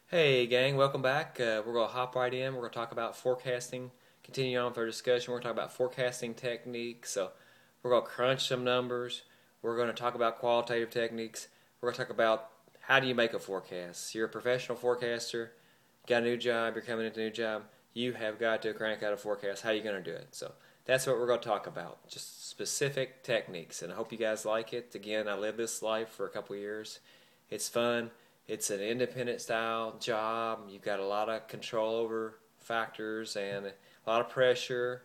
Hey gang, welcome back. We're going to hop right in. We're going to talk about forecasting. Continue on with our discussion. We're going to talk about forecasting techniques. So we're going to crunch some numbers. We're going to talk about qualitative techniques. We're going to talk about how do you make a forecast. You're a professional forecaster. You got a new job. You're coming into a new job. You have got to crank out a forecast. How are you going to do it? So that's what we're going to talk about. Just specific techniques. And I hope you guys like it. Again, I lived this life for a couple years. It's fun. It's an independent style job. You've got a lot of control over factors and a lot of pressure,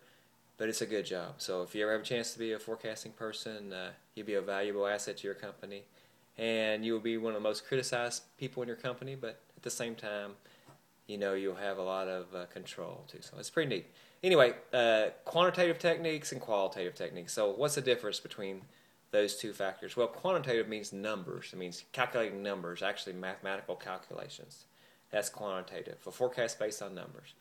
but it's a good job. So if you ever have a chance to be a forecasting person, you'll be a valuable asset to your company, and you will be one of the most criticized people in your company. But at the same time, you'll have a lot of control too. So it's pretty neat. Anyway, quantitative techniques and qualitative techniques. So what's the difference between those two factors? Well, quantitative means numbers. It means calculating numbers, actually mathematical calculations. That's quantitative, a forecast based on numbers.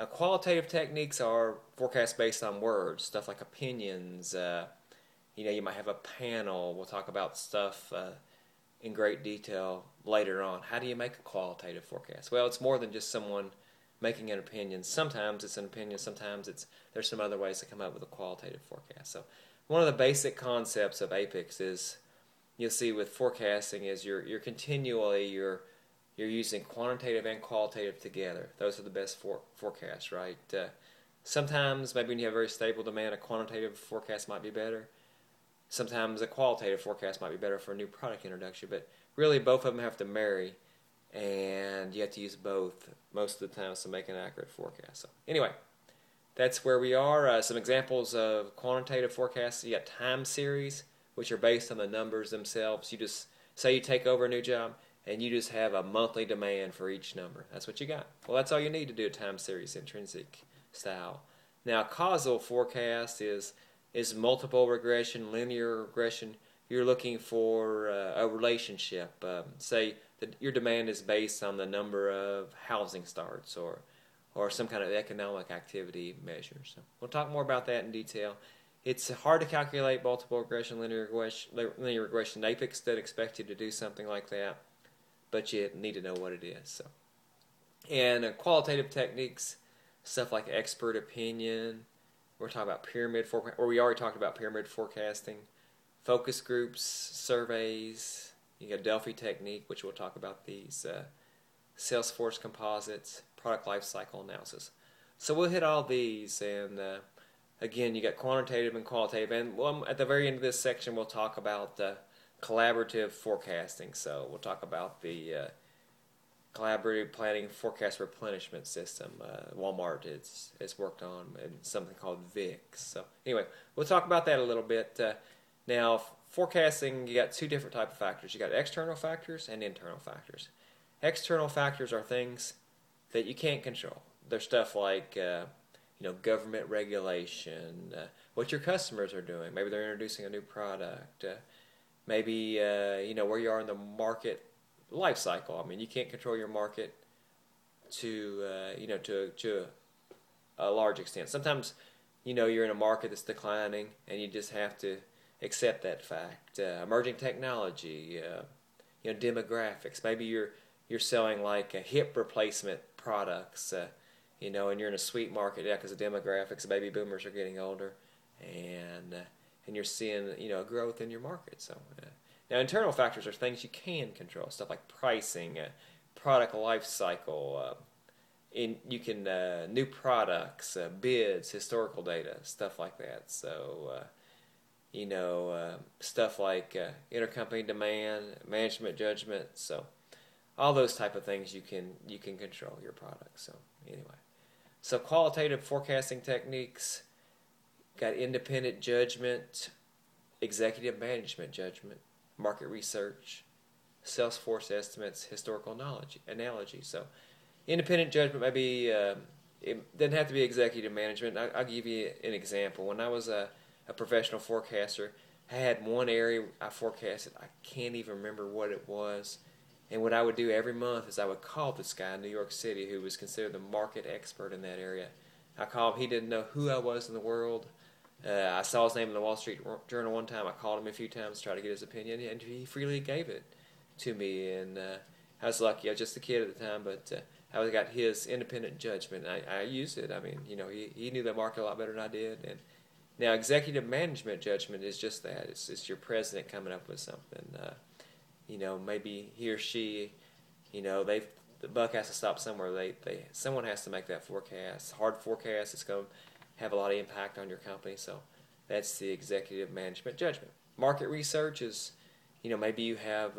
Qualitative techniques are forecasts based on words, stuff like opinions. You might have a panel. We'll talk about stuff in great detail later on. How do you make a qualitative forecast? Well, it's more than just someone making an opinion. Sometimes it's an opinion. Sometimes there's some other ways to come up with a qualitative forecast. So one of the basic concepts of APICS is, you'll see with forecasting, is you're continually you're using quantitative and qualitative together. Those are the best forecasts, right? Sometimes maybe when you have very stable demand, a quantitative forecast might be better. Sometimes a qualitative forecast might be better for a new product introduction, but really both of them have to marry, and you have to use both most of the time to make an accurate forecast. So anyway, that's where we are. Some examples of quantitative forecasts. You got time series, which are based on the numbers themselves. You just say you take over a new job and you just have a monthly demand for each number. That's what you got. Well, that's all you need to do a time series intrinsic style. Now, causal forecast is multiple regression, linear regression. You're looking for a relationship. Say that your demand is based on the number of housing starts or some kind of economic activity measure. So we'll talk more about that in detail. It's hard to calculate multiple regression, linear regression. APICS doesn't expect you to do something like that, but you need to know what it is. So, and qualitative techniques, stuff like expert opinion. We're talking about pyramid forecasting, or we already talked about pyramid forecasting, focus groups, surveys. You got Delphi technique, which we'll talk about these. Salesforce composites, product lifecycle analysis. So we'll hit all these, and again, you got quantitative and qualitative, and at the very end of this section, we'll talk about collaborative forecasting. So we'll talk about the collaborative planning forecast replenishment system. Walmart is worked on, and something called VIX. So anyway, we'll talk about that a little bit. Now, forecasting, you got two different type of factors. You got external factors and internal factors. External factors are things that you can't control. They're stuff like government regulation, what your customers are doing. Maybe they're introducing a new product. Maybe where you are in the market life cycle. I mean, you can't control your market to a large extent. Sometimes you're in a market that's declining, and you just have to accept that fact. Emerging technology, demographics. Maybe you're selling like hip replacement products, and you're in a sweet market, because of demographics. Baby boomers are getting older, and you're seeing growth in your market. So now internal factors are things you can control, stuff like pricing, product life cycle, new products, bids, historical data, stuff like that. So stuff like intercompany demand, management judgment. So all those type of things you can control your product. So anyway, so qualitative forecasting techniques got independent judgment, executive management judgment, market research, Salesforce estimates, historical analogy. So independent judgment maybe it doesn't have to be executive management. I'll give you an example. When I was a professional forecaster, I had one area I forecasted. I can't even remember what it was. And what I would do every month is I would call this guy in New York City who was considered the market expert in that area. I called him. He didn't know who I was in the world. I saw his name in the Wall Street Journal one time. I called him a few times to try to get his opinion, and he freely gave it to me. And I was lucky. I was just a kid at the time, but I got his independent judgment. I used it. I mean, he knew the market a lot better than I did. And now executive management judgment is just that. It's your president coming up with something. Maybe he or she, the buck has to stop somewhere. Someone has to make that forecast. Hard forecast. It's going to have a lot of impact on your company. So that's the executive management judgment. Market research is, maybe you have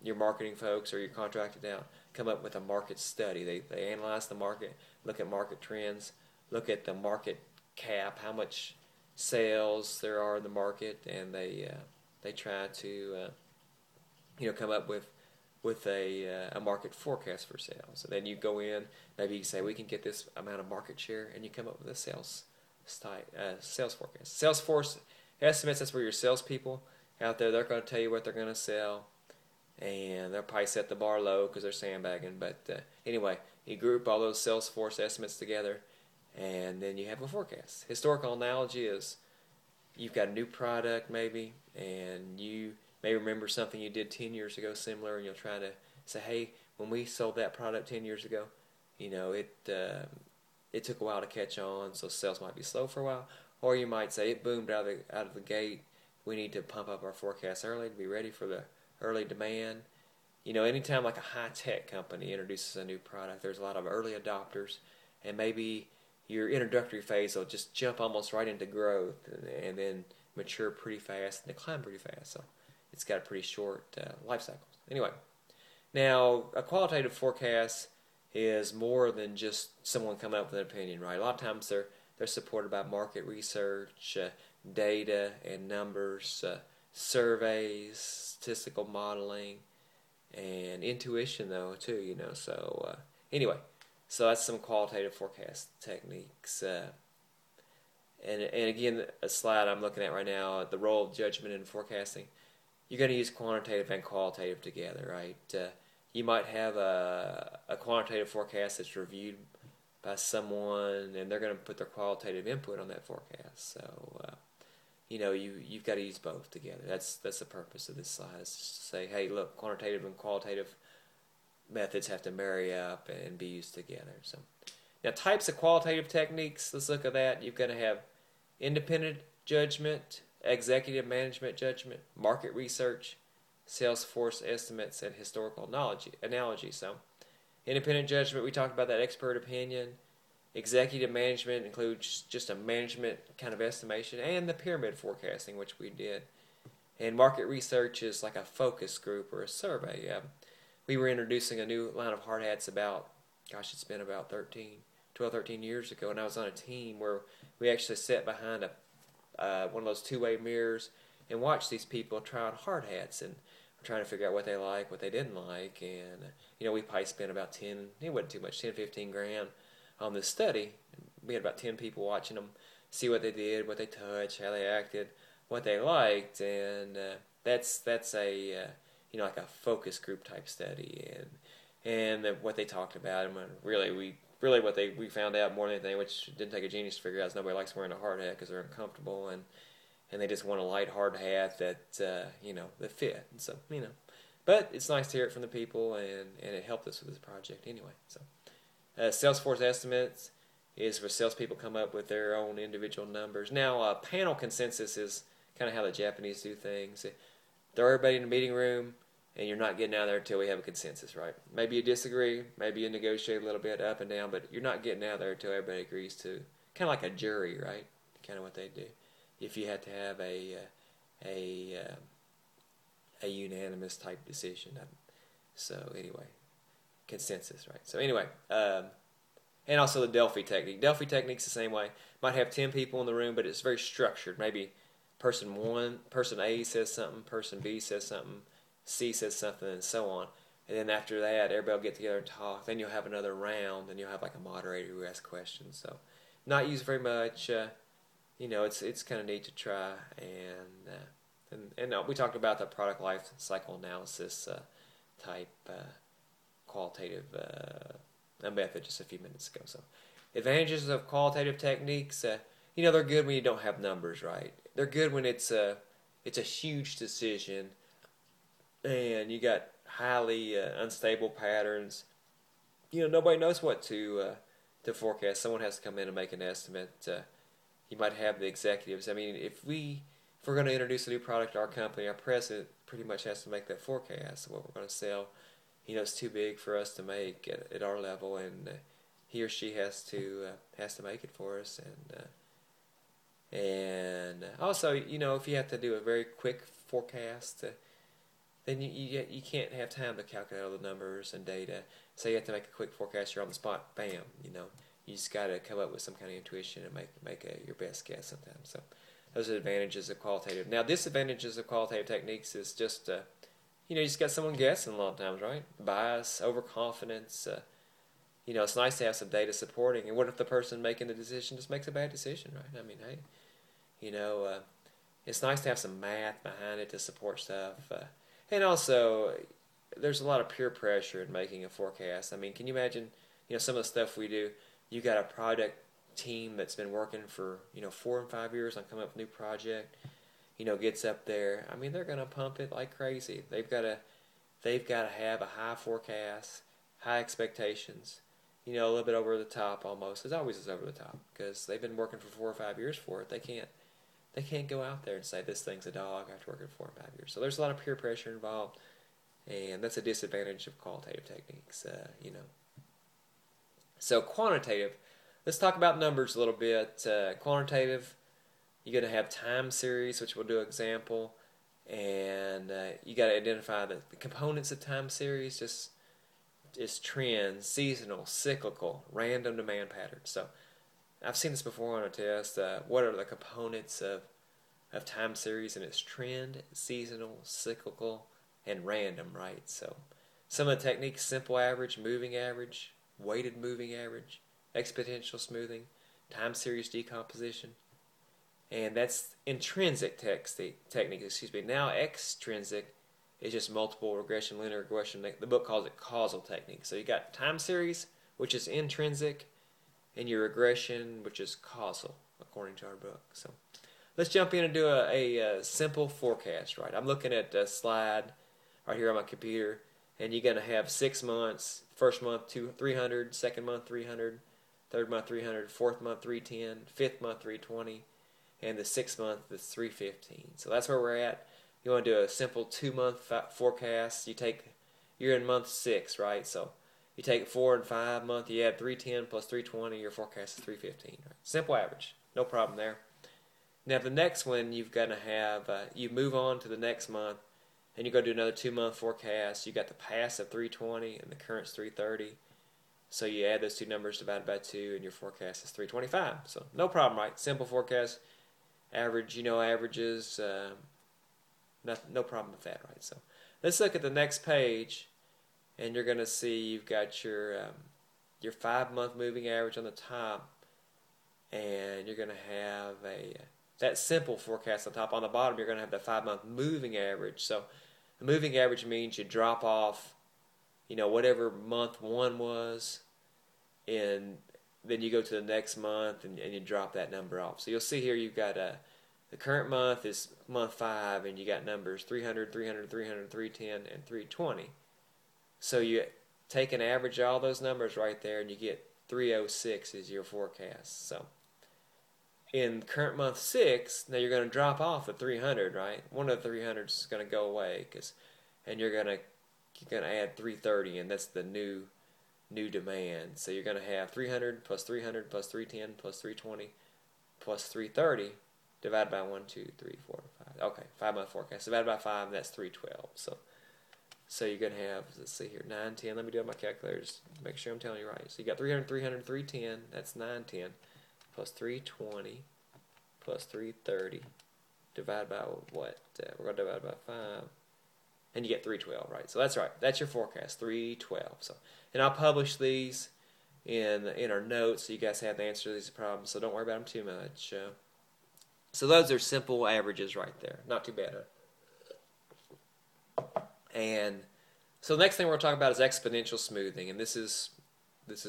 your marketing folks or your contracted out come up with a market study. They analyze the market, look at market trends, look at the market cap, how much sales there are in the market, and they try to come up with a market forecast for sales. And then you go in, maybe you say we can get this amount of market share, and you come up with a sales forecast. Salesforce estimates, that's where your salespeople out there, they're going to tell you what they're going to sell, and they'll probably set the bar low because they're sandbagging. But anyway, you group all those Salesforce estimates together, and then you have a forecast. Historical analogy is you've got a new product maybe, and you may remember something you did 10 years ago similar, and you'll try to say, hey, when we sold that product 10 years ago, it took a while to catch on, so sales might be slow for a while. Or you might say it boomed out of the gate. We need to pump up our forecast early to be ready for the early demand. Anytime like a high-tech company introduces a new product, there's a lot of early adopters, and maybe your introductory phase will just jump almost right into growth and then mature pretty fast and decline pretty fast. So it's got a pretty short life cycle. Anyway, now a qualitative forecast is more than just someone coming up with an opinion, right? A lot of times they're supported by market research, data and numbers, surveys, statistical modeling, and intuition though too. So anyway, so that's some qualitative forecast techniques. And again, a slide I'm looking at right now, the role of judgment in forecasting. You're going to use quantitative and qualitative together, right? You might have a quantitative forecast that's reviewed by someone, and they're going to put their qualitative input on that forecast. So, you've got to use both together. That's the purpose of this slide, is just to say, hey, look, quantitative and qualitative methods have to marry up and be used together. So, now types of qualitative techniques, let's look at that. You're going to have independent judgment, executive management judgment, market research, Salesforce estimates, and historical analogy. So, independent judgment, we talked about that expert opinion. Executive management includes just a management kind of estimation, and the pyramid forecasting, which we did. And market research is like a focus group or a survey. We were introducing a new line of hard hats it's been about 12, 13 years ago, and I was on a team where we actually sat behind one of those two-way mirrors and watched these people try on hard hats, and trying to figure out what they like, what they didn't like, and we probably spent about it wasn't too much, 10, 15 grand on this study. We had about 10 people watching them, see what they did, what they touched, how they acted, what they liked, and that's a like a focus group type study, and what they talked about, and really what we found out more than anything, which didn't take a genius to figure out, is nobody likes wearing a hard hat because they're uncomfortable, and they just want a light hard hat that that fit. And so but it's nice to hear it from the people, and it helped us with this project anyway. So Salesforce estimates is where salespeople come up with their own individual numbers. Now panel consensus is kind of how the Japanese do things. They throw everybody in the meeting room, and you're not getting out of there until we have a consensus, right? Maybe you disagree, maybe you negotiate a little bit up and down, but you're not getting out of there until everybody agrees to, kind of like a jury, right? Kind of what they do. If you had to have a unanimous type decision. So anyway, consensus, right? So anyway, and also the Delphi technique. Delphi technique's the same way. Might have 10 people in the room, but it's very structured. Maybe person A says something, person B says something, C says something, and so on. And then after that, everybody will get together and talk. Then you'll have another round, and you'll have like a moderator who asks questions. So not used very much. It's kind of neat to try, and we talked about the product life cycle analysis type qualitative method just a few minutes ago. So, advantages of qualitative techniques, they're good when you don't have numbers, right? They're good when it's a huge decision, and you got highly unstable patterns, nobody knows what to forecast. Someone has to come in and make an estimate. You might have the executives. I mean, if we're going to introduce a new product to our company, our president pretty much has to make that forecast of what we're going to sell. It's too big for us to make at our level, and he or she has to make it for us. And also, if you have to do a very quick forecast, then you can't have time to calculate all the numbers and data. So you have to make a quick forecast. You're on the spot. Bam. You just got to come up with some kind of intuition and make your best guess sometimes. So those are the advantages of qualitative. Now, disadvantages of qualitative techniques is just you just got someone guessing a lot of times, right? Bias, overconfidence. It's nice to have some data supporting. And what if the person making the decision just makes a bad decision, right? I mean, hey, it's nice to have some math behind it to support stuff. And also, there's a lot of peer pressure in making a forecast. I mean, can you imagine, some of the stuff we do? You got a project team that's been working for, 4 and 5 years on coming up with a new project. Gets up there. I mean, they're going to pump it like crazy. They've got to have a high forecast, high expectations. A little bit over the top almost. It's always over the top because they've been working for 4 or 5 years for it. They can't go out there and say this thing's a dog after working 4 or 5 years. So there's a lot of peer pressure involved, and that's a disadvantage of qualitative techniques. So quantitative. Let's talk about numbers a little bit. Quantitative, you're going to have time series, which we'll do an example, and you got to identify the components of time series. Just trends, seasonal, cyclical, random demand patterns. So I've seen this before on a test. What are the components of time series? And it's trend, seasonal, cyclical, and random, right? So some of the techniques: simple average, moving average, weighted moving average, exponential smoothing, time series decomposition. And that's intrinsic technique. Now extrinsic is just multiple regression, linear regression. The book calls it causal technique. So you got time series, which is intrinsic, and your regression, which is causal, according to our book. So let's jump in and do a simple forecast, right? I'm looking at a slide right here on my computer, and you're going to have 6 months. First month, 300. Second month, 300. Third month, 300. Fourth month, 310. Fifth month, 320. And the 6th month is 315. So that's where we're at. You want to do a simple 2-month forecast. You're in month 6, right? So you take 4 and 5 month, you add 310 plus 320, your forecast is 315. Right? Simple average, no problem there. Now the next one, you've got to have, you move on to the next month, and you go do another 2-month forecast. You got the past of 320 and the current's 330. So you add those two numbers divided by 2, and your forecast is 325. So no problem, right? Simple forecast. Average, averages, no problem with that, right? So let's look at the next page, and you're going to see you've got your 5-month moving average on the top, and you're going to have that simple forecast on top. On the bottom, you're going to have the 5-month moving average. So the moving average means you drop off, whatever month 1 was, and then you go to the next month and you drop that number off. So you'll see here you've got the current month is month 5, and you got numbers 300, 300, 300, 310, and 320. So you take an average of all those numbers right there, and you get 306 is your forecast. So in current month 6, now you're going to drop off the 300, right? One of the 300s is going to go away, and you're going to add 330, and that's the new demand. So you're going to have 300 plus 300 plus 310 plus 320 plus 330 divided by 1, 2, 3, 4, 5. Okay, 5-month forecast. Divided by 5, and that's 312. So you're going to have, let's see here, 910. Let me do it on my calculators to make sure I'm telling you right. So you got 300, 300, 310. That's 910 plus 320 plus 330 divided by what? We're going to divide by 5. And you get 312, right? So that's right. That's your forecast, 312. So, and I'll publish these in our notes so you guys have the answer to these problems. So don't worry about them too much. So those are simple averages right there. Not too bad. And so the next thing we're going to talk about is exponential smoothing. And this is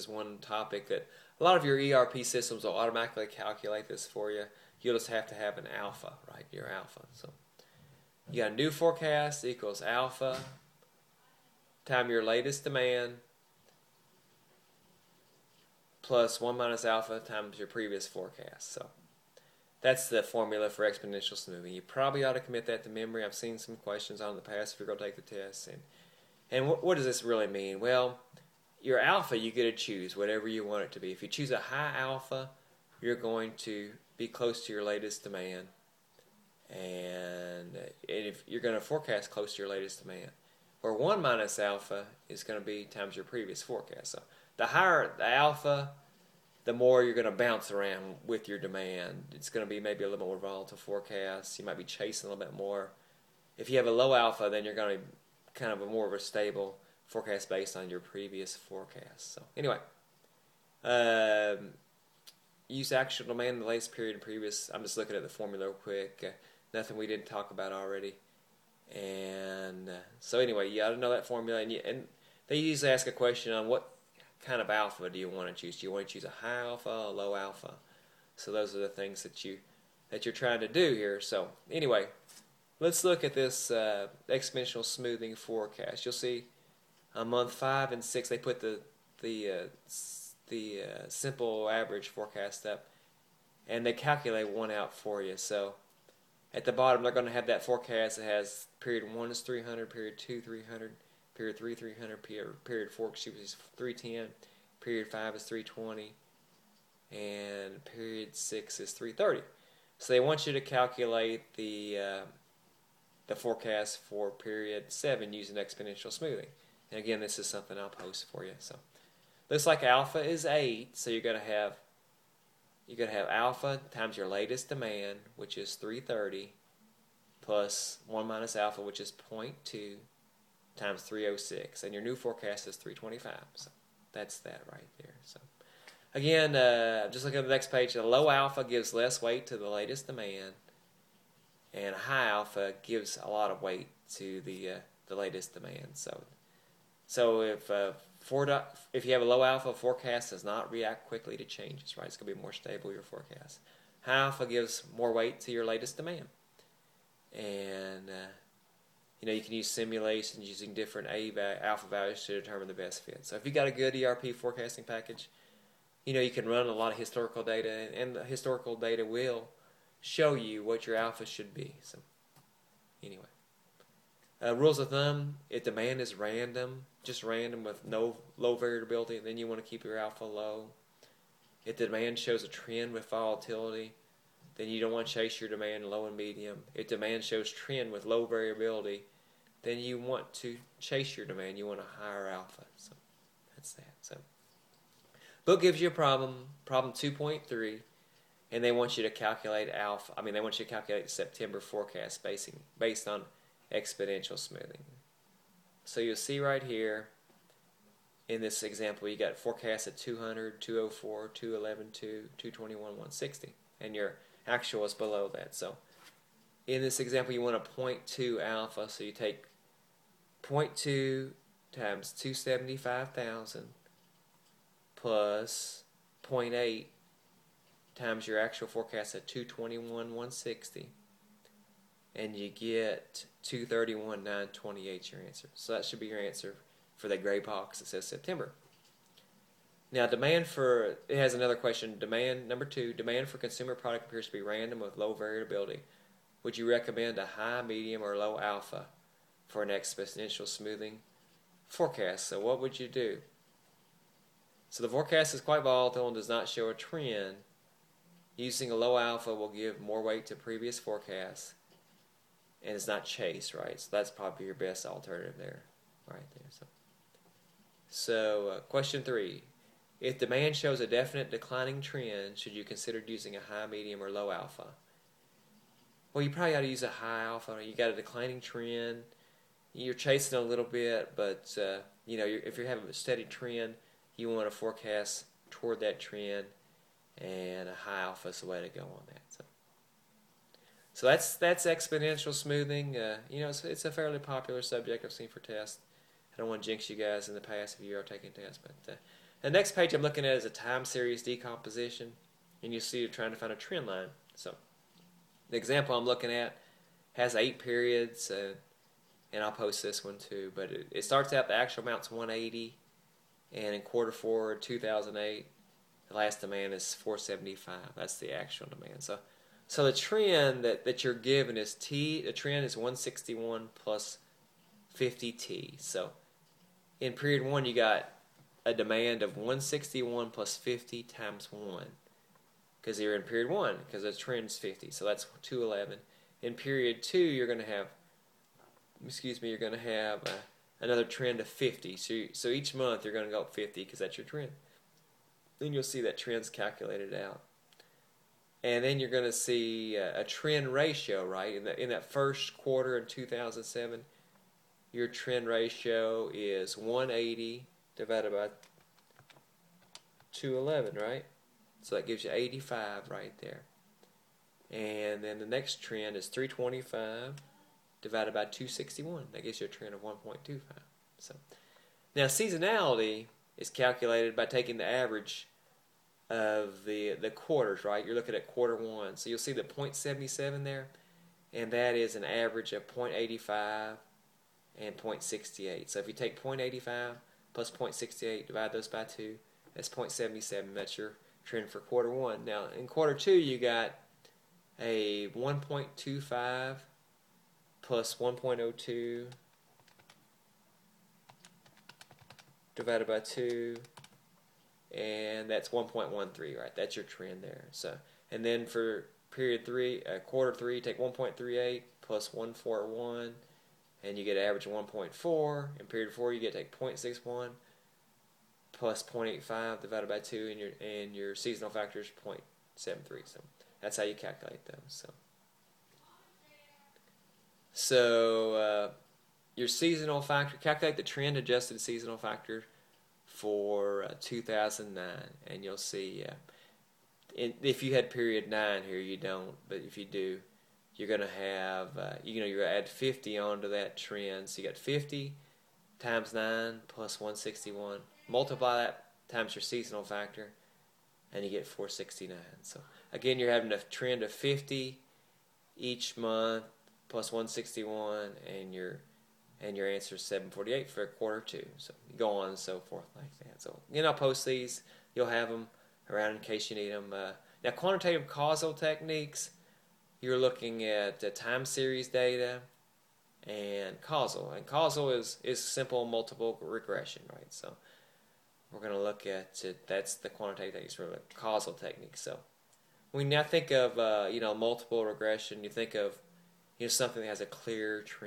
one topic that a lot of your ERP systems will automatically calculate this for you. You'll just have to have an alpha, right? Your alpha. So you got a new forecast equals alpha times your latest demand plus 1 minus alpha times your previous forecast. So that's the formula for exponential smoothing. You probably ought to commit that to memory. I've seen some questions on it in the past if you're going to take the test. And what does this really mean? Well, your alpha, you get to choose whatever you want it to be. If you choose a high alpha, you're going to be close to your latest demand. And if you're going to forecast close to your latest demand. Where 1 minus alpha is going to be times your previous forecast. So the higher the alpha, the more you're going to bounce around with your demand. It's going to be maybe a little more volatile forecast. You might be chasing a little bit more. If you have a low alpha, then you're going to kind of a more of a stable forecast based on your previous forecast. So anyway, use actual demand in the latest period and previous. I'm just looking at the formula real quick. Nothing we didn't talk about already. And so anyway, you ought to know that formula. And they usually ask a question on what kind of alpha do you want to choose? Do you want to choose a high alpha, a low alpha? So those are the things that you're trying to do here. So anyway, let's look at this exponential smoothing forecast. You'll see on month 5 and 6 they put the simple average forecast up, and they calculate one out for you. So at the bottom they're going to have that forecast that has period 1 is 300, period 2 300. Period 3, 300, period 4, excuse me, is 310, period 5 is 320, and period 6 is 330. So they want you to calculate the forecast for period 7 using exponential smoothing. And again, this is something I'll post for you. So looks like alpha is 8, so you're going to have alpha times your latest demand, which is 330, plus 1 minus alpha, which is 0.2. times 306, and your new forecast is 325. So that's that right there. So again, just look at the next page. A low alpha gives less weight to the latest demand, and a high alpha gives a lot of weight to the latest demand. So if you have a low alpha, forecast does not react quickly to changes. Right, it's going to be more stable, your forecast. High alpha gives more weight to your latest demand, and you can use simulations using different alpha values to determine the best fit. So if you got a good ERP forecasting package, you can run a lot of historical data, and the historical data will show you what your alpha should be. So anyway, rules of thumb: if demand is random, just random with no low variability, then you want to keep your alpha low. If the demand shows a trend with volatility, then you don't want to chase your demand low and medium. If demand shows trend with low variability, then you want to chase your demand. You want a higher alpha. So that's that. So book gives you a problem 2.3, and they want you to calculate alpha. They want you to calculate September forecast based on exponential smoothing. So you'll see right here in this example, you got forecast at 200, 204, 211, 221, 160, and your actual is below that. So in this example, you want a 0.2 alpha, so you take 0.2 times 275,000 plus 0.8 times your actual forecast at 221, 160, and you get 231, 928 your answer. So that should be your answer for that gray box that says September. Now, it has another question. Number 2, demand for consumer product appears to be random with low variability. Would you recommend a high, medium, or low alpha for an exponential smoothing forecast? So what would you do? So the forecast is quite volatile and does not show a trend. Using a low alpha will give more weight to previous forecasts, and it's not chased, right? So that's probably your best alternative there, right there. So question 3. If demand shows a definite declining trend, should you consider using a high, medium, or low alpha? Well, you probably ought to use a high alpha. You got a declining trend. You're chasing a little bit, but if you're having a steady trend, you want to forecast toward that trend, and a high alpha is the way to go on that. So that's exponential smoothing. It's a fairly popular subject I've seen for tests. I don't want to jinx you guys in the past if you are taking tests, but the next page I'm looking at is a time series decomposition, and you see you're trying to find a trend line. So the example I'm looking at has 8 periods, and I'll post this one too. But it starts out, the actual amount's 180, and in quarter 4 2008, the last demand is 475. That's the actual demand. So the trend that you're given is T. The trend is 161 plus 50 T. So in period 1, you got a demand of 161 plus 50 times 1, because you're in period 1, because the trend's 50. So that's 211. In period 2, you're going to have, another trend of 50. So each month you're going to go up 50, because that's your trend. Then you'll see that trend's calculated out. And then you're going to see a trend ratio, right? In that first quarter in 2007, your trend ratio is 180 divided by 211, right? So that gives you 85 right there. And then the next trend is 325 divided by 261. That gives you a trend of 1.25. So now seasonality is calculated by taking the average of the quarters, right? You're looking at quarter 1. So you'll see the 0.77 there, and that is an average of 0.85 and 0.68. So if you take 0.85 plus 0.68, divide those by 2, that's 0.77. That's your trend for quarter 1. Now in quarter 2, you got a 1.25 plus 1.02 divided by 2, and that's 1.13, right? That's your trend there. So, and then for period 3, quarter 3, take 1.38 plus 141, and you get an average of 1.4. In period 4, you get to take 0.61 plus 0.85 divided by 2, and your seasonal factor is 0.73. So that's how you calculate those. So your seasonal factor, calculate the trend adjusted seasonal factor for 2009, and you'll see if you had period 9 here, you don't, but if you do, you're going to have you're going to add 50 onto that trend. So you got 50 times 9 plus 161, multiply that times your seasonal factor, and you get 469. So again, you're having a trend of 50 each month plus 161, and your answer is 748 for quarter 2. So you go on and so forth like that. So I'll post these. You'll have them around in case you need them. Now, quantitative causal techniques, you're looking at time series data and causal. And causal is simple multiple regression, right? So we're going to look at it. That's the quantitative techniques for the causal technique. So when you now think of multiple regression, you think of something that has a clear trend.